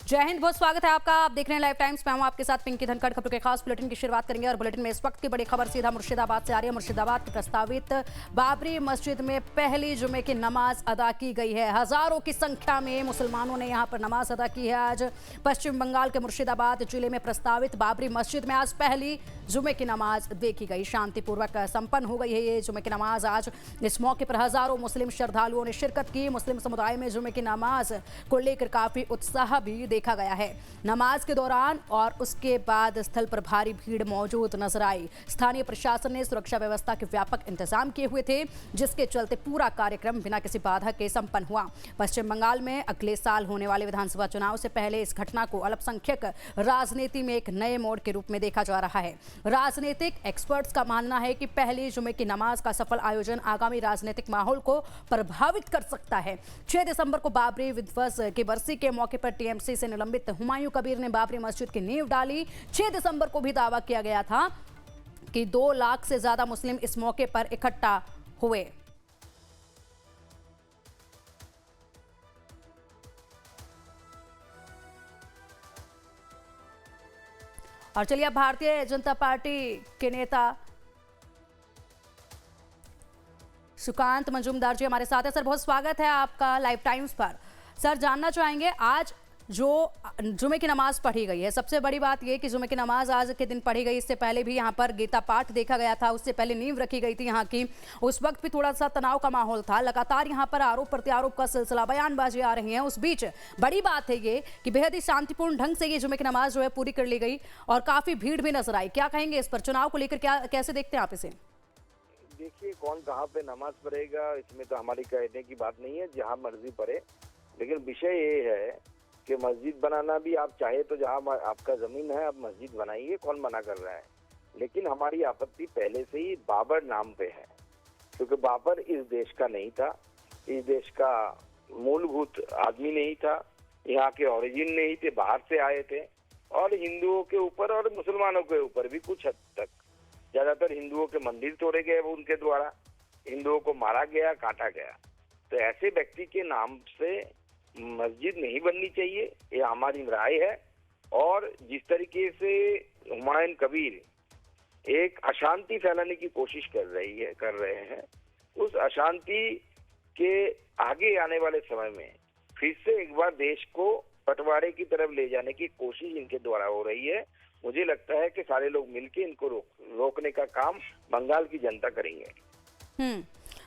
जय हिंद, बहुत स्वागत है आपका। आप देख रहे हैं लाइव टाइम्स। मैं हूं आपके साथ पिंकी धनखड़। खबरों के खास बुलेटिन की शुरुआत करेंगे और बुलेटिन में इस वक्त की बड़ी खबर सीधा मुर्शिदाबाद से आ रही है। मुर्शिदाबाद की प्रस्तावित बाबरी मस्जिद में पहली जुमे की नमाज अदा की गई है। हजारों की संख्या में मुसलमानों ने यहां पर नमाज अदा की है। आज पश्चिम बंगाल के मुर्शिदाबाद जिले में प्रस्तावित बाबरी मस्जिद में आज पहली जुमे की नमाज देखी गई। शांतिपूर्वक संपन्न हो गई है ये जुमे की नमाज। आज इस मौके पर हजारों मुस्लिम श्रद्धालुओं ने शिरकत की। मुस्लिम समुदाय में जुमे की नमाज को लेकर काफी उत्साह भी देखा गया है। नमाज के दौरान और उसके बाद स्थल पर भारी भीड़ मौजूद नजर आई। स्थानीय प्रशासन ने सुरक्षा व्यवस्था के व्यापक इंतजाम किए हुए थे, जिसके चलते पूरा कार्यक्रम बिना किसी बाधा के संपन्न हुआ। पश्चिम बंगाल में अगले साल होने वाले विधानसभा चुनाव से पहले इस घटना को अल्पसंख्यक राजनीति में एक नए मोड़ के रूप में देखा जा रहा है। राजनीतिक एक्सपर्ट्स का मानना है कि पहली जुमे की नमाज का सफल आयोजन आगामी राजनीतिक माहौल को प्रभावित कर सकता है। 6 दिसंबर को बाबरी विध्वंस की बरसी के मौके पर टीएमसी से निलंबित हुमायूं कबीर ने बाबरी मस्जिद की नींव डाली। 6 दिसंबर को भी दावा किया गया था कि 2 लाख से ज्यादा मुस्लिम इस मौके पर इकट्ठा हुए। और चलिए अब भारतीय जनता पार्टी के नेता सुकांत मजूमदार जी हमारे साथ है। सर, बहुत स्वागत है आपका लाइव टाइम्स पर। सर, जानना चाहेंगे आज जो जुमे की नमाज पढ़ी गई है, सबसे बड़ी बात यह कि जुमे की नमाज आज के दिन पढ़ी गई। इससे पहले भी यहाँ पर गीता पाठ देखा गया था, उससे पहले नींव रखी गई थी यहाँ की। उस वक्त भी थोड़ा सा तनाव का माहौल था। लगातार यहाँ पर आरोप प्रत्यारोप का सिलसिला, बयानबाजी आ रही है। उस बीच बड़ी बात है ये कि बेहद ही शांतिपूर्ण ढंग से ये जुमे की नमाज जो है पूरी कर ली गई और काफी भीड़ भी नजर आई। क्या कहेंगे इस पर? चुनाव को लेकर क्या कैसे देखते हैं आप इसे? देखिए, कौन कहाँ पे नमाज पढ़ेगा इसमें तो हमारी कहने की बात नहीं है, जहाँ मर्जी पढ़े। लेकिन विषय ये है कि मस्जिद बनाना भी आप चाहे तो जहाँ आपका जमीन है आप मस्जिद बनाइए, कौन मना कर रहा है। लेकिन हमारी आपत्ति पहले से ही बाबर नाम पे है, क्योंकि बाबर इस देश का नहीं था, इस देश का मूलभूत आदमी नहीं था, यहाँ के ओरिजिन नहीं थे, बाहर से आए थे। और हिंदुओं के ऊपर और मुसलमानों के ऊपर भी कुछ हद तक, ज्यादातर हिंदुओं के मंदिर तोड़े गए वो उनके द्वारा, हिंदुओं को मारा गया, काटा गया। तो ऐसे व्यक्ति के नाम से मस्जिद नहीं बननी चाहिए, ये हमारी राय है। और जिस तरीके से हुमायूं कबीर एक अशांति फैलाने की कोशिश कर रहे हैं, उस अशांति के आगे आने वाले समय में फिर से एक बार देश को बंटवारे की तरफ ले जाने की कोशिश इनके द्वारा हो रही है। मुझे लगता है कि सारे लोग मिलकर इनको रोकने का काम बंगाल की जनता करेंगे।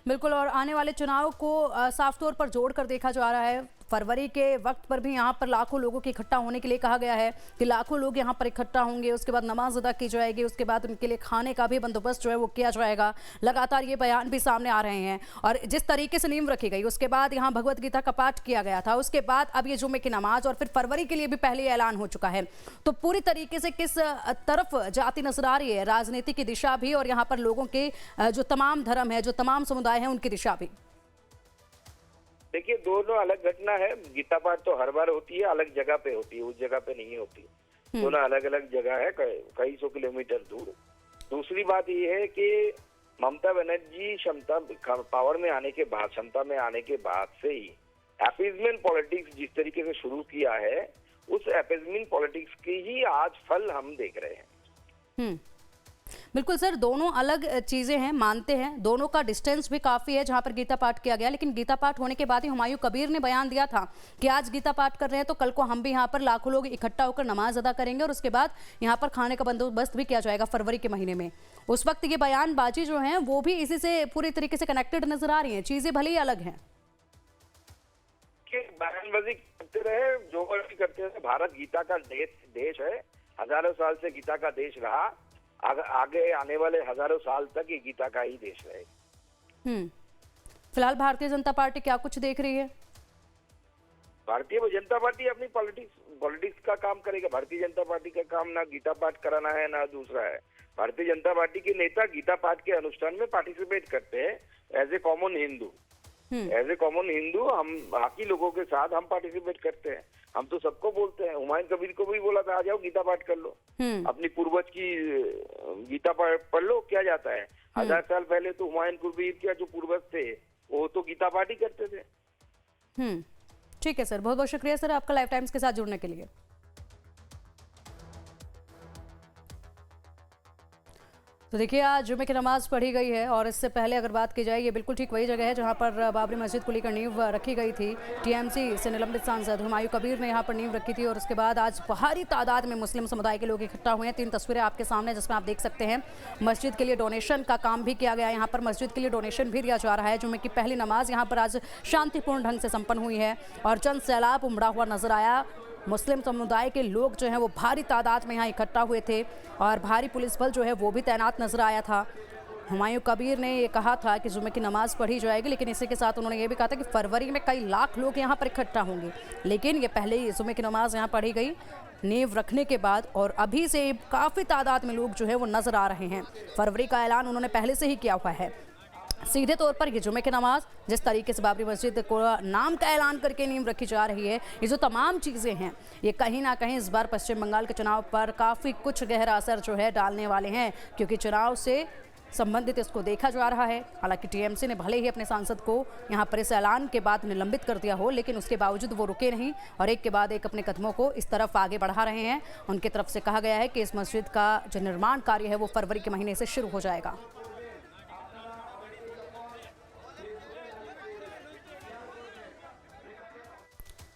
बिल्कुल। और आने वाले चुनाव को साफ तौर पर जोड़कर देखा जा रहा है। फरवरी के वक्त पर भी यहाँ पर लाखों लोगों के इकट्ठा होने के लिए कहा गया है कि लाखों लोग यहाँ पर इकट्ठा होंगे, उसके बाद नमाज अदा की जाएगी, उसके बाद उनके लिए खाने का भी बंदोबस्त जो है वो किया जाएगा। लगातार ये बयान भी सामने आ रहे हैं। और जिस तरीके से नींव रखी गई, उसके बाद यहाँ भगवत गीता का पाठ किया गया था, उसके बाद अब ये जुम्मे की नमाज, और फिर फरवरी के लिए भी पहले ऐलान हो चुका है। तो पूरी तरीके से किस तरफ जाती नजर आ रही है राजनीति की दिशा भी, और यहाँ पर लोगों के जो तमाम धर्म है, जो तमाम समुदाय है, उनकी दिशा भी? देखिए, दोनों अलग घटना है। गीता पाठ तो हर बार होती है, अलग जगह पे होती है, उस जगह पे नहीं होती। दोनों अलग अलग जगह है, कई सौ किलोमीटर दूर। दूसरी बात ये है कि ममता बनर्जी पावर में आने के बाद, क्षमता में आने के बाद से ही अपीजमेंट पॉलिटिक्स जिस तरीके से शुरू किया है, उस अपीजमेंट पॉलिटिक्स की ही आज फल हम देख रहे हैं। बिल्कुल सर, दोनों अलग चीजें हैं, मानते हैं। दोनों का डिस्टेंस भी काफी है जहां पर गीता पाठ किया गया। लेकिन गीता पाठ होने के बाद ही हुमायूं कबीर ने बयान दिया था कि आज गीता पाठ कर रहे हैं तो कल को हम भी यहाँ पर लाखों लोग इकट्ठा होकर नमाज अदा करेंगे, और उसके बाद यहाँ पर खाने का बंदोबस्त भी किया जाएगा फरवरी के महीने में। उस वक्त ये बयानबाजी जो है वो भी इसी से पूरी तरीके से कनेक्टेड नजर आ रही है। चीजें भले ही अलग हैं। बयानबाजी करते रहे, जो करते रहे। भारत गीता का देश है, हजारों साल से गीता का देश रहा, आगे आने वाले हजारों साल तक ये गीता का ही देश रहेगा। फिलहाल भारतीय जनता पार्टी क्या कुछ देख रही है? भारतीय जनता पार्टी अपनी पॉलिटिक्स का काम करेगा। भारतीय जनता पार्टी का काम ना गीता पाठ कराना है ना दूसरा है। भारतीय जनता पार्टी के नेता गीता पाठ के अनुष्ठान में पार्टिसिपेट करते हैं एज ए कॉमन हिंदू। हम बाकी लोगों के साथ हम पार्टिसिपेट करते हैं। हम तो सबको बोलते हैं, हुमायूं कबीर को भी बोला था आ जाओ गीता पाठ कर लो, अपनी पूर्वज की गीता पढ़ लो, क्या जाता है। 1000 साल पहले तो हुमायूं कबीर के जो पूर्वज थे वो तो गीता पाठ ही करते थे। ठीक है सर, बहुत बहुत शुक्रिया सर आपका लाइफ टाइम्स के साथ जुड़ने के लिए। तो देखिए, आज जुमे की नमाज पढ़ी गई है और इससे पहले अगर बात की जाए, ये बिल्कुल ठीक वही जगह है जहां पर बाबरी मस्जिद को लेकर नींव रखी गई थी। टीएमसी से निलंबित सांसद हुमायूं कबीर ने यहां पर नींव रखी थी और उसके बाद आज भारी तादाद में मुस्लिम समुदाय के लोग इकट्ठा हुए हैं। 3 तस्वीरें आपके सामने जिसमें आप देख सकते हैं मस्जिद के लिए डोनेशन का काम भी किया गया है। यहाँ पर मस्जिद के लिए डोनेशन भी दिया जा रहा है। जुमे की पहली नमाज यहाँ पर आज शांतिपूर्ण ढंग से संपन्न हुई है और जन सैलाब उमड़ा हुआ नजर आया। मुस्लिम समुदाय के लोग जो हैं वो भारी तादाद में यहाँ इकट्ठा हुए थे और भारी पुलिस बल जो है वो भी तैनात नजर आया था। हुमायूं कबीर ने ये कहा था कि जुमे की नमाज पढ़ी जाएगी, लेकिन इसी के साथ उन्होंने ये भी कहा था कि फरवरी में कई लाख लोग यहाँ पर इकट्ठा होंगे। लेकिन ये पहले ही जुमे की नमाज यहाँ पढ़ी गई नींव रखने के बाद और अभी से काफ़ी तादाद में लोग जो है वो नजर आ रहे हैं। फरवरी का ऐलान उन्होंने पहले से ही किया हुआ है। सीधे तौर पर ये जुमे की नमाज, जिस तरीके से बाबरी मस्जिद को नाम का ऐलान करके नींव रखी जा रही है, ये जो तमाम चीज़ें हैं ये कहीं ना कहीं इस बार पश्चिम बंगाल के चुनाव पर काफ़ी कुछ गहरा असर जो है डालने वाले हैं, क्योंकि चुनाव से संबंधित इसको देखा जा रहा है। हालांकि टीएमसी ने भले ही अपने सांसद को यहाँ पर इस ऐलान के बाद निलंबित कर दिया हो, लेकिन उसके बावजूद वो रुके नहीं और एक के बाद एक अपने कदमों को इस तरफ आगे बढ़ा रहे हैं। उनकी तरफ से कहा गया है कि इस मस्जिद का जो निर्माण कार्य है वो फरवरी के महीने से शुरू हो जाएगा।